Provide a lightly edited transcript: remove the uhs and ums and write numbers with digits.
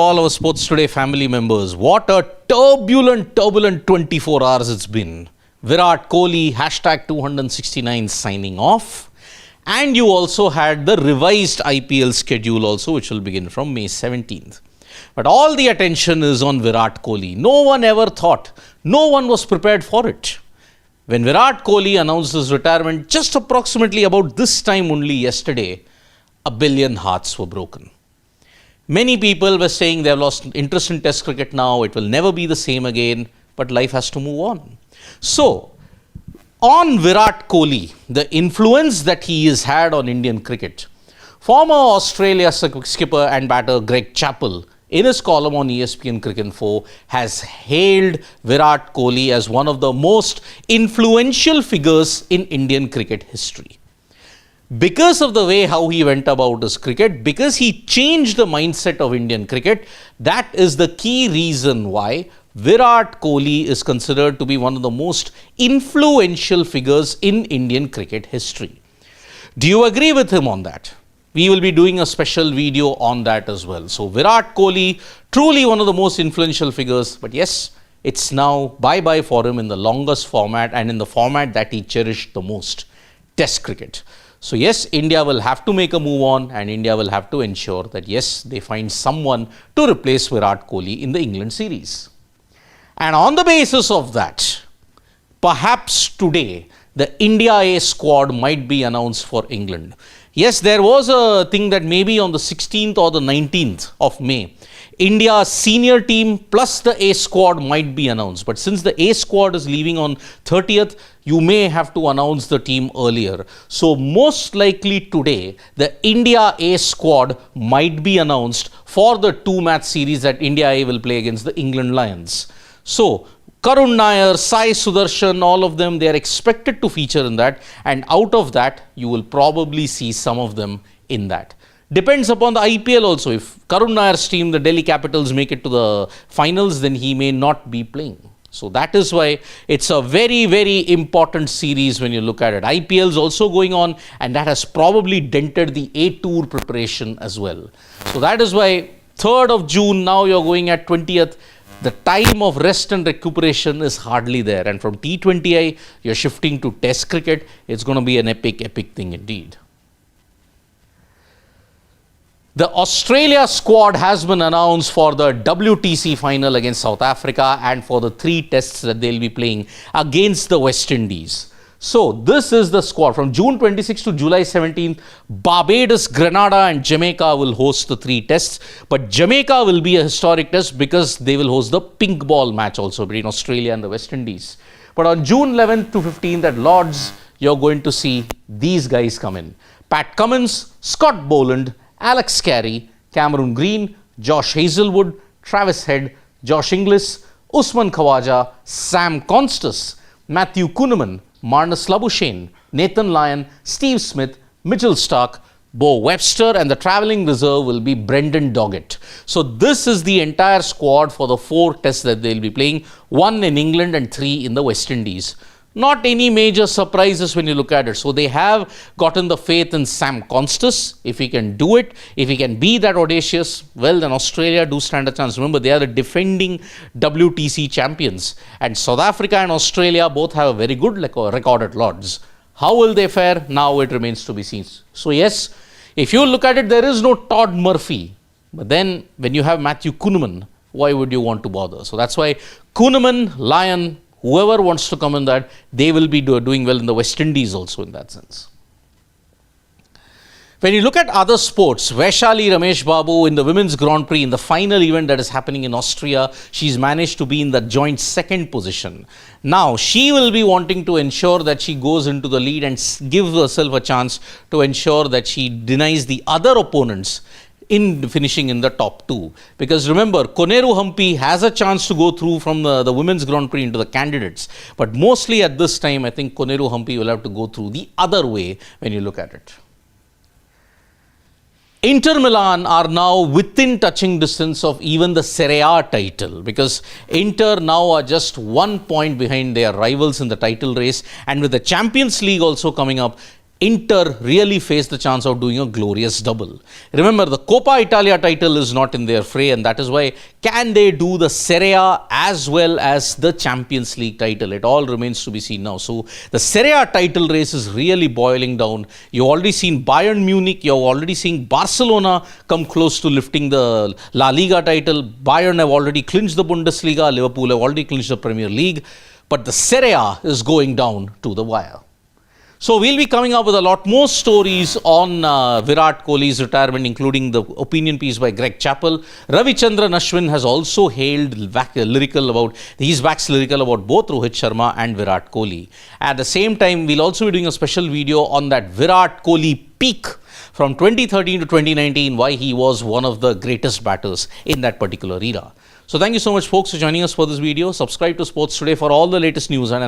All our Sports Today family members, what a turbulent 24 hours it's been. Virat Kohli, hashtag 269 signing off. And you also had the revised IPL schedule also, which will begin from May 17th. But all the attention is on Virat Kohli. No one ever thought, no one was prepared for it. When Virat Kohli announced his retirement, just approximately about this time only yesterday, 1 billion hearts were broken. Many people were saying they have lost interest in Test cricket now, it will never be the same again, but life has to move on. So, on Virat Kohli, the influence that he has had on Indian cricket, former Australia skipper and batter Greg Chappell, in his column on ESPN Cricket Info, has hailed Virat Kohli as one of the most influential figures in Indian cricket history. Because of the way how he went about his cricket, because he changed the mindset of Indian cricket, that is the key reason why Virat Kohli is considered to be one of the most influential figures in Indian cricket history. Do you agree with him on that? We will be doing a special video on that as well. So Virat Kohli, truly one of the most influential figures, but yes, it's now bye-bye for him in the longest format and in the format that he cherished the most, Test cricket. So yes, India will have to make a move on and India will have to ensure that yes, they find someone to replace Virat Kohli in the England series. And on the basis of that, perhaps today, the India A squad might be announced for England. Yes, there was a thing that maybe on the 16th or the 19th of May, India's senior team plus the A squad might be announced. But since the A squad is leaving on 30th, you may have to announce the team earlier. So most likely today, the India A squad might be announced for the 2-match series that India A will play against the England Lions. So Karun Nair, Sai Sudarshan, all of them, they are expected to feature in that. And out of that, you will probably see some of them in that. Depends upon the IPL also. If Karun Nair's team, the Delhi Capitals, make it to the finals, then he may not be playing. So that is why it's a very important series when you look at it. IPL is also going on and that has probably dented the A Tour preparation as well. So that is why 3rd of June, now you're going at 20th. The time of rest and recuperation is hardly there. And from T20I, you're shifting to Test cricket. It's going to be an epic thing indeed. The Australia squad has been announced for the WTC final against South Africa and for the 3 tests that they'll be playing against the West Indies. So this is the squad. From June 26 to July 17th, Barbados, Grenada and Jamaica will host the 3 tests. But Jamaica will be a historic test because they will host the pink ball match also between Australia and the West Indies. But on June 11th to 15th at Lord's, you're going to see these guys come in. Pat Cummins, Scott Boland, Alex Carey, Cameron Green, Josh Hazelwood, Travis Head, Josh Inglis, Usman Khawaja, Sam Constas, Matthew Kuhneman, Marnus Labuschagne, Nathan Lyon, Steve Smith, Mitchell Starc, Bo Webster, and the travelling reserve will be Brendan Doggett. So this is the entire squad for the 4 tests that they'll be playing, 1 in England and 3 in the West Indies. Not any major surprises when you look at it. So they have gotten the faith in Sam Constas. If he can do it, if he can be that audacious, well, then Australia do stand a chance. Remember, they are the defending WTC champions. And South Africa and Australia both have a very good record at Lord's. How will they fare? Now it remains to be seen. So yes, if you look at it, there is no Todd Murphy. But then when you have Matthew Kuhneman, why would you want to bother? So that's why Kuhneman, Lyon, whoever wants to come in that, they will be doing well in the West Indies also in that sense. When you look at other sports, Vaishali Ramesh Babu in the Women's Grand Prix, in the final event that is happening in Austria, she's managed to be in the joint 2nd position. Now, she will be wanting to ensure that she goes into the lead and gives herself a chance to ensure that she denies the other opponents in finishing in the top 2. Because remember, Koneru Hampi has a chance to go through from the Women's Grand Prix into the candidates. But mostly at this time, I think Koneru Hampi will have to go through the other way when you look at it. Inter Milan are now within touching distance of even the Serie A title, because Inter now are just 1 point behind their rivals in the title race, and with the Champions League also coming up, Inter really face the chance of doing a glorious double. Remember, the Coppa Italia title is not in their fray, and that is why can they do the Serie A as well as the Champions League title? It all remains to be seen now. So the Serie A title race is really boiling down. You've already seen Bayern Munich, you've already seen Barcelona come close to lifting the La Liga title. Bayern have already clinched the Bundesliga, Liverpool have already clinched the Premier League, but the Serie A is going down to the wire. So we'll be coming up with a lot more stories on Virat Kohli's retirement, including the opinion piece by Greg Chappell. Ravichandran Ashwin has also he's waxed lyrical about both Rohit Sharma and Virat Kohli. At the same time, we'll also be doing a special video on that Virat Kohli peak from 2013 to 2019, why he was one of the greatest batters in that particular era. So thank you so much, folks, for joining us for this video. Subscribe to Sports Today for all the latest news and analysis.